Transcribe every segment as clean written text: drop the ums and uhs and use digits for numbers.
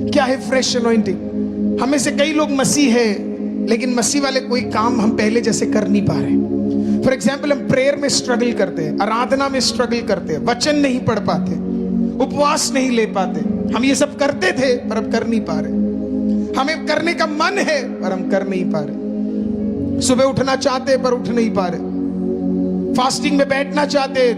क्या है fresh anointing? हमें से कई लोग मसीह है, लेकिन मसीह वाले कोई काम हम पहले जैसे कर नहीं पा रहे। फॉर एग्जाम्पल, हम प्रेयर में स्ट्रगल करते हैं, आराधना में स्ट्रगल करते हैं, वचन नहीं पढ़ पाते, उपवास नहीं ले पाते। हम ये सब करते थे पर अब कर नहीं पा रहे। हमें करने का मन है पर हम कर नहीं पा रहे। सुबह उठना चाहते पर उठ नहीं पा रहे। फास्टिंग में बैठना चाहते,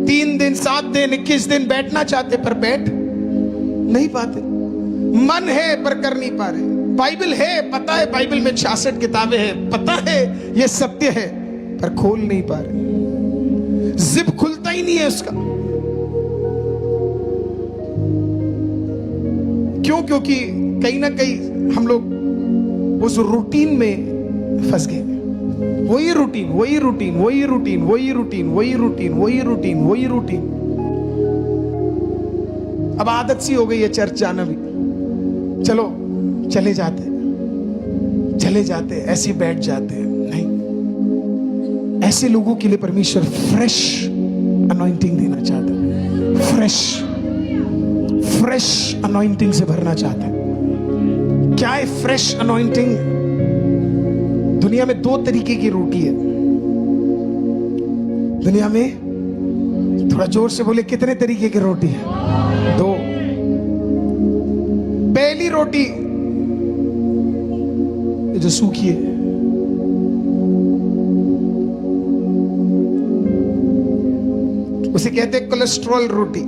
3 दिन 7 दिन 21 दिन बैठना चाहते पर बैठ नहीं पाते। मन है पर कर नहीं पा रहे। बाइबल है, पता है बाइबल में 66 किताबें हैं, पता है ये सत्य है, पर खोल नहीं पा रहे। जिप खुलता ही नहीं है उसका। क्यों? क्योंकि कहीं ना कहीं हम लोग उस रूटीन में फंस गए। वही रूटीन, वही रूटीन, वही रूटीन, वही रूटीन, वही रूटीन, वही रूटीन, वही रूटीन। अब आदत सी हो गई है चर्च जाना भी। चलो चले जाते, चले जाते, ऐसे बैठ जाते हैं। नहीं, ऐसे लोगों के लिए परमेश्वर फ्रेश अनॉइंटिंग देना चाहता है। फ्रेश अनॉइंटिंग से भरना चाहता है। क्या है फ्रेश अनॉइंटिंग? दुनिया में 2 तरीके की रोटी है। दुनिया में, थोड़ा जोर से बोले, कितने तरीके की रोटी है? 2। पहली रोटी जो सूखी है, उसे कहते हैं कोलेस्ट्रॉल रोटी।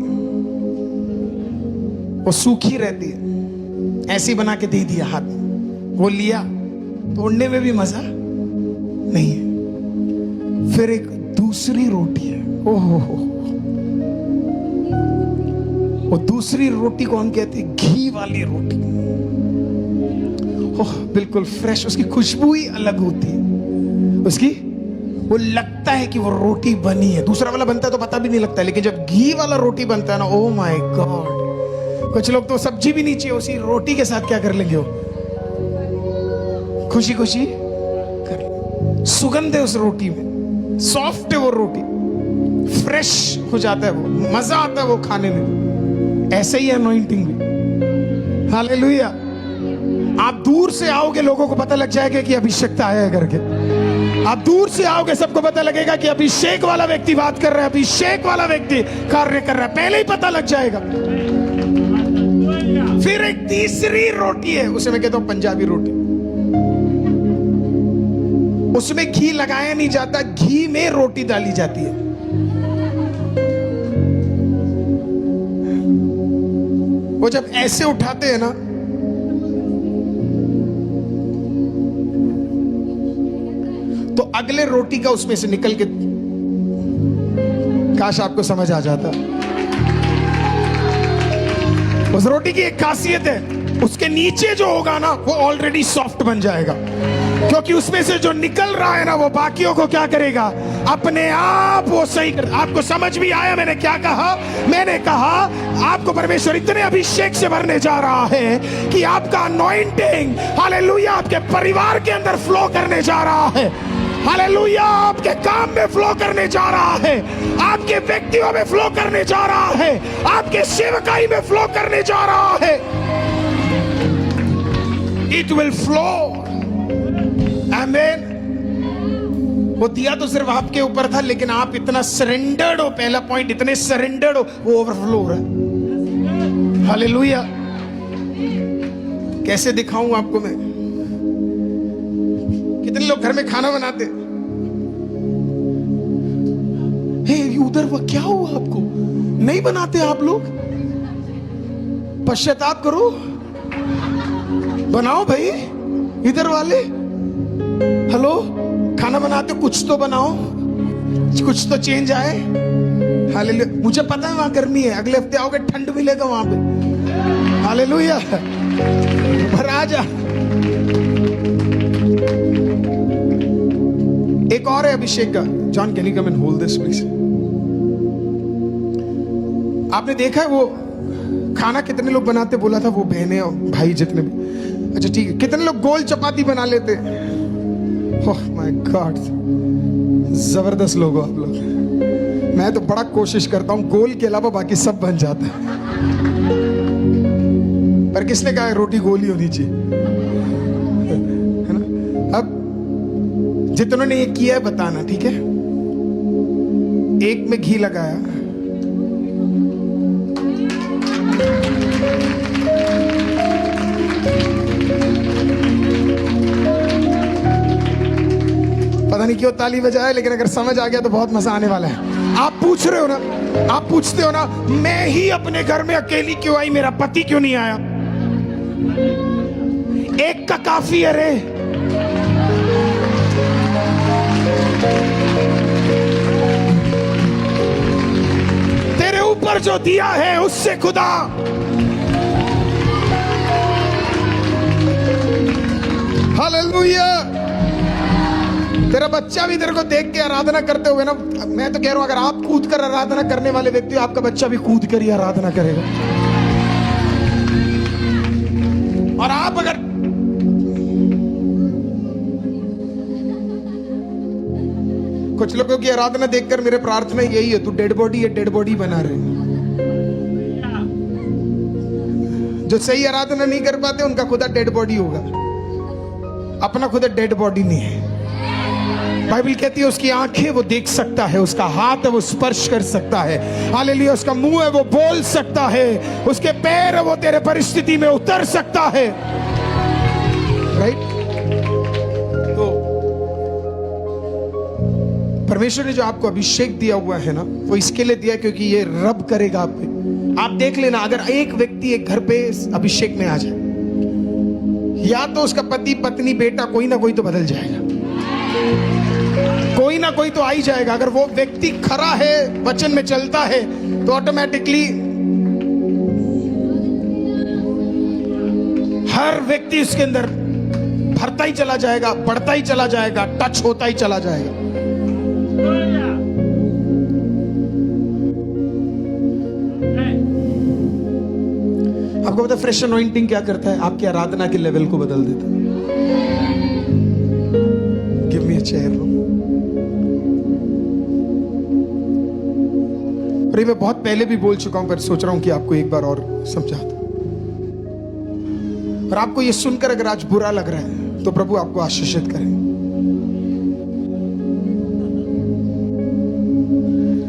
वो सूखी रहती है, ऐसी बना के दे दिया हाथ, वो लिया, तोड़ने में भी मजा नहीं है। फिर एक दूसरी रोटी है, ओहो, वो दूसरी रोटी को हम कहते हैं घी वाली रोटी। ओह, बिल्कुल फ्रेश, उसकी खुशबू ही अलग होती है। उसकी वो लगता है कि वो रोटी बनी है। दूसरा वाला बनता है तो पता भी नहीं लगता, लेकिन जब घी वाला रोटी बनता है ना, ओह माय गॉड, कुछ लोग तो सब्जी भी नहीं चाहिए, उसी रोटी के साथ क्या कर लेंगे, वो खुशी खुशी कर। सुगंध है उस रोटी में, सॉफ्ट है वो रोटी, फ्रेश हो जाता है, वो मजा आता है वो खाने में। ऐसे ही अनॉइंटिंग भी। हालेलुया। आप दूर से आओगे, लोगों को पता लग जाएगा कि अभिषेक आया है करके। आप दूर से आओगे, सबको पता लगेगा कि अभिषेक वाला व्यक्ति बात कर रहा है, अभिषेक वाला व्यक्ति कार्य कर रहा है, पहले ही पता लग जाएगा। फिर एक तीसरी रोटी है, उसे मैं कहता हूं पंजाबी रोटी। उसमें घी लगाया नहीं जाता, घी में रोटी डाली जाती है। वो जब ऐसे उठाते हैं ना, तो अगले रोटी का उसमें से निकल के, काश आपको समझ आ जाता। उस रोटी की एक खासियत है, उसके नीचे जो होगा ना, वो ऑलरेडी सॉफ्ट बन जाएगा, क्योंकि उसमें से जो निकल रहा है ना, वो बाकियों को क्या करेगा, अपने आप वो सही कर। आपको समझ भी आया मैंने क्या कहा? मैंने कहा आपको परमेश्वर इतने अभिषेक से भरने जा रहा है कि आपका अनॉइंटिंग, हालेलुया, आपके परिवार के अंदर फ्लो करने जा रहा है। हालेलुया, आपके काम में फ्लो करने जा रहा है, आपके व्यक्तियों में फ्लो करने जा रहा है, आपके सेवकाई में फ्लो करने जा रहा है। It will flow. आमीन। वो दिया तो सिर्फ आपके ऊपर था, लेकिन आप इतना सरेंडर्ड हो, पहला पॉइंट, इतने सरेंडर्ड हो, वो ओवरफ्लो हो रहा है। हालेलुया। कैसे दिखाऊं आपको मैं? कितने लोग घर में खाना बनाते? उधर वो क्या हुआ आपको? नहीं बनाते आप लोग? पश्चाताप करो, बनाओ भाई। इधर वाले, हेलो, खाना बनाते हो, कुछ तो बनाओ, कुछ तो चेंज आए। हालेलुया। मुझे पता है वहां गर्मी है, अगले हफ्ते आओगे ठंड मिलेगा वहां पे। हालेलुया। पर आजा। एक और है अभिषेक का। John, can you come and hold this please? आपने देखा है वो खाना कितने लोग बनाते? बोला था वो बहनें और भाई जितने भी। अच्छा ठीक है, कितने लोग गोल चपाती बना लेते? ओह माय गॉड, जबरदस्त लोग हो आप लोग। मैं तो बड़ा कोशिश करता हूं, गोल के अलावा बाकी सब बन जाता है। पर किसने कहा है रोटी गोली होनी चाहिए, है ना? अब जितनों ने ये किया है बताना, ठीक है? एक में घी लगाया, पता नहीं क्यों ताली बजाए, लेकिन अगर समझ आ गया तो बहुत मजा आने वाला है। आप पूछ रहे हो ना, आप पूछते हो ना, मैं ही अपने घर में अकेली क्यों आई, मेरा पति क्यों नहीं आया? एक का काफी है रे। तेरे ऊपर जो दिया है उससे खुदा हालेलुया। तेरा बच्चा भी तेरे को देख के आराधना करते हुए ना, मैं तो कह रहा हूं अगर आप कूद कर आराधना करने वाले व्यक्ति हो, आपका बच्चा भी कूद कर ही आराधना करेगा। और आप अगर कुछ लोगों की आराधना देखकर मेरे प्रार्थना यही है, तू डेड बॉडी है, डेड बॉडी बना रहे। जो सही आराधना नहीं कर पाते उनका खुदा डेड बॉडी होगा, अपना खुदा डेड बॉडी नहीं है। बाइबल कहती है उसकी आंखें वो देख सकता है, उसका हाथ है वो स्पर्श कर सकता है, हालेलुया, उसका मुंह है वो बोल सकता है, उसके पैर है वो तेरे परिस्थिति में उतर सकता है, राइट? तो परमेश्वर ने जो आपको अभिषेक दिया हुआ है ना, वो इसके लिए दिया क्योंकि ये रब करेगा आप पे। आप देख लेना, अगर एक व्यक्ति एक घर पे अभिषेक में आ जाए, या तो उसका पति पत्नी बेटा कोई ना कोई तो बदल जाएगा, कोई ना कोई तो आ ही जाएगा। अगर वो व्यक्ति खरा है, वचन में चलता है, तो ऑटोमेटिकली हर व्यक्ति उसके अंदर भरता ही चला जाएगा, बढ़ता ही चला जाएगा, टच होता ही चला जाएगा। आपको पता है फ्रेश अनॉइंटिंग क्या करता है? आपकी आराधना के लेवल को बदल देता है। गिव मी अ चेयर। और ये मैं बहुत पहले भी बोल चुका हूं, पर सोच रहा हूं कि आपको एक बार और समझा दूं। और आपको ये सुनकर अगर आज बुरा लग रहा है तो प्रभु आपको आशीषित करे।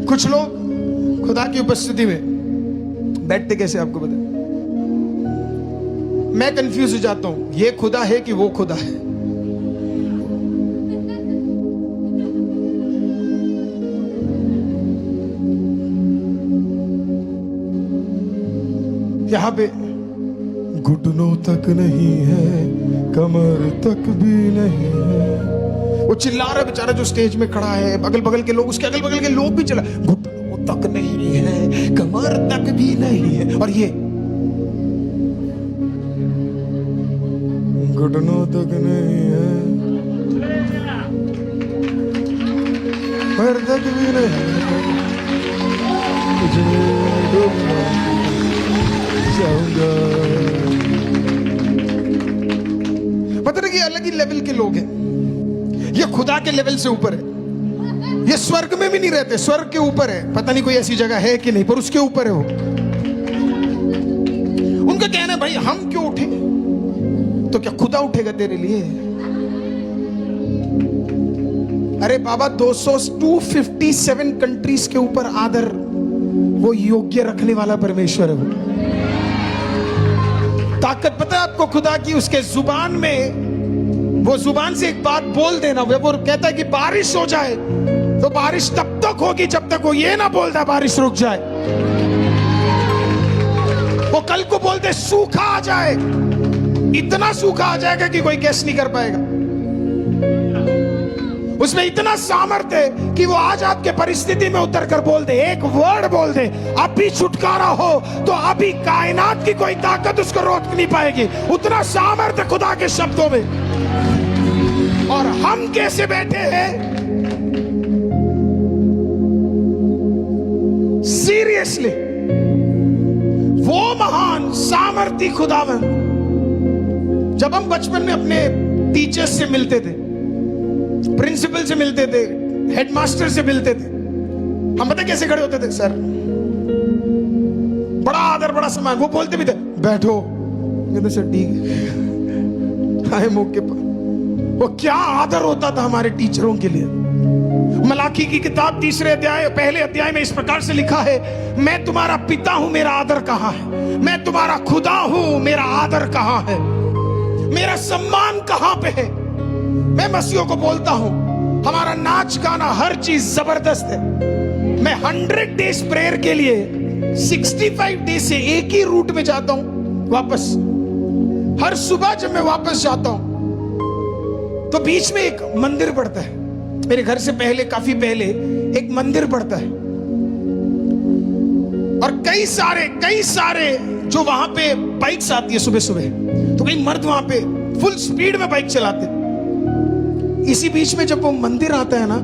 कुछ लोग खुदा की उपस्थिति में बैठते कैसे आपको पता है? मैं कंफ्यूज हो जाता हूं, ये खुदा है कि वो खुदा है। यहां पे घुटनों तक नहीं है, कमर तक भी नहीं है। वो चिल्ला रहा है बेचारा जो स्टेज में खड़ा है, अगल बगल के लोग, उसके अगल बगल के लोग भी चिल्ला, घुटनों तक नहीं है, कमर तक भी नहीं है। और ये घुटनों तक नहीं है, कमर तक भी नहीं है, पता नहीं, ये अलग ही लेवल के लोग हैं। ये खुदा के लेवल से ऊपर है। ये स्वर्ग में भी नहीं रहते, स्वर्ग के ऊपर है। पता नहीं कोई ऐसी जगह है कि नहीं, पर उसके ऊपर है वो। उनका कहना है भाई हम क्यों उठे, तो क्या खुदा उठेगा तेरे लिए? अरे बाबा 257 कंट्रीज के ऊपर आदर वो योग्य रखने वाला परमेश्वर है। वो ताकत पता है आपको खुदा की उसके जुबान में, वो जुबान से एक बात बोल देना। वो कहता है कि बारिश हो जाए तो बारिश तब तक होगी जब तक वो ये ना बोलता बारिश रुक जाए। वो कल को बोलते सूखा आ जाए, इतना सूखा आ जाएगा कि कोई गेस नहीं कर पाएगा। उसमें इतना सामर्थ्य है कि वो आज आपके परिस्थिति में उतर कर बोल दे, एक वर्ड बोल दे, अभी छुटकारा हो, तो अभी कायनात की कोई ताकत उसको रोक नहीं पाएगी। उतना सामर्थ्य खुदा के शब्दों में। और हम कैसे बैठे हैं? सीरियसली, वो महान सामर्थ्य खुदावन। जब हम बचपन में अपने टीचर्स से मिलते थे, प्रिंसिपल से मिलते थे, हेडमास्टर से मिलते थे, हम पता कैसे खड़े होते थे? सर, बड़ा आदर, बड़ा सम्मान। वो बोलते भी थे बैठो, ये तो चड्डी आए मौके पर। वो क्या आदर होता था हमारे टीचरों के लिए। मलाकी की किताब 3 अध्याय 1 अध्याय में इस प्रकार से लिखा है, मैं तुम्हारा पिता हूं, मेरा आदर कहां है? मैं तुम्हारा खुदा हूं, मेरा आदर कहां है? मेरा सम्मान कहां पे है? मैं मसीहों को बोलता हूं, हमारा नाच गाना हर चीज जबरदस्त है। मैं 100 डेज प्रेयर के लिए 65 डेज से एक ही रूट में जाता हूं वापस। हर सुबह जब मैं वापस जाता हूं तो बीच में एक मंदिर पड़ता है। मेरे घर से पहले, काफी पहले एक मंदिर पड़ता है और कई सारे जो वहां पे बाइक्स आती है सुबह सुबह, तो कई मर्द वहां पे फुल स्पीड में बाइक चलाते। इसी बीच में जब वो मंदिर आता है ना,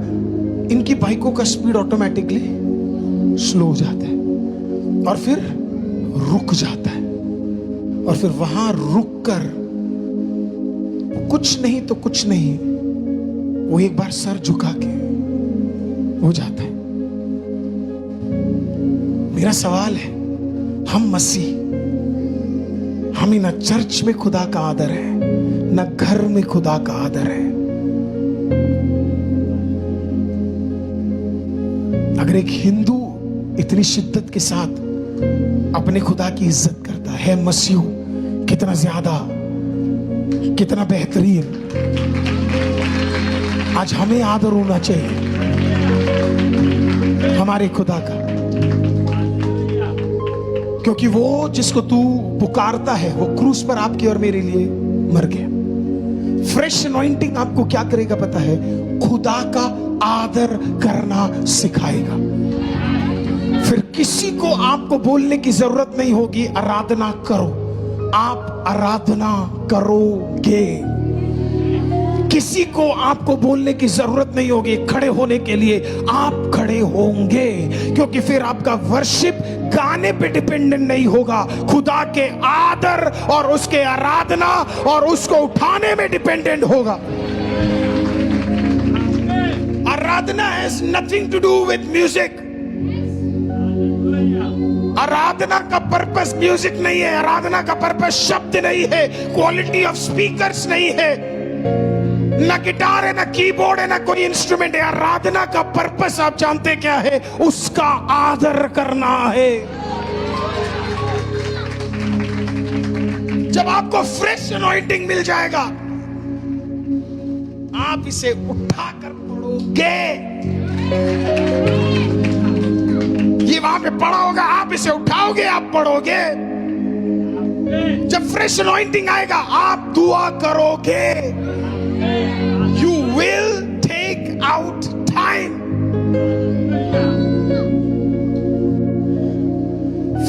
इनकी बाइकों का स्पीड ऑटोमेटिकली स्लो हो जाता है और फिर रुक जाता है। और फिर वहां रुक कर कुछ नहीं तो कुछ नहीं, वो एक बार सर झुका के हो जाता है। मेरा सवाल है, हम मसीह, हमें ना चर्च में खुदा का आदर है, ना घर में खुदा का आदर है। अगर एक हिंदू इतनी शिद्दत के साथ अपने खुदा की इज्जत करता है, मसीह कितना ज्यादा, कितना बेहतरीन। आज हमें आदर होना चाहिए हमारे खुदा का, क्योंकि वो जिसको तू पुकारता है वो क्रूस पर आपके और मेरे लिए मर गया। फ्रेश अनॉइंटिंग आपको क्या करेगा पता है? खुदा का आदर करना सिखाएगा। फिर किसी को आपको बोलने की जरूरत नहीं होगी, आराधना करो। आप आराधना करोगे, किसी को आपको बोलने की जरूरत नहीं होगी। खड़े होने के लिए आप खड़े होंगे, क्योंकि फिर आपका वर्शिप गाने पे डिपेंडेंट नहीं होगा, खुदा के आदर और उसके आराधना और उसको उठाने में डिपेंडेंट होगा। Aradhana has nothing to do with music. Aradhana का पर्पस म्यूजिक नहीं है, आराधना का पर्पस शब्द नहीं है, क्वालिटी ऑफ स्पीकर्स नहीं है, ना गिटार है, ना कीबोर्ड है, ना कोई इंस्ट्रूमेंट है। आराधना का पर्पस आप जानते क्या है? उसका आदर करना है। जब आपको फ्रेश अनॉइंटिंग मिल जाएगा, आप इसे उठाकर पढ़ोगे। ये वहां पे पड़ा होगा, आप इसे उठाओगे, आप पढ़ोगे। जब फ्रेश अनॉइंटिंग आएगा, आप दुआ करोगे। You will take out time.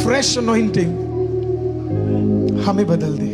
Fresh anointing हमें बदल दे।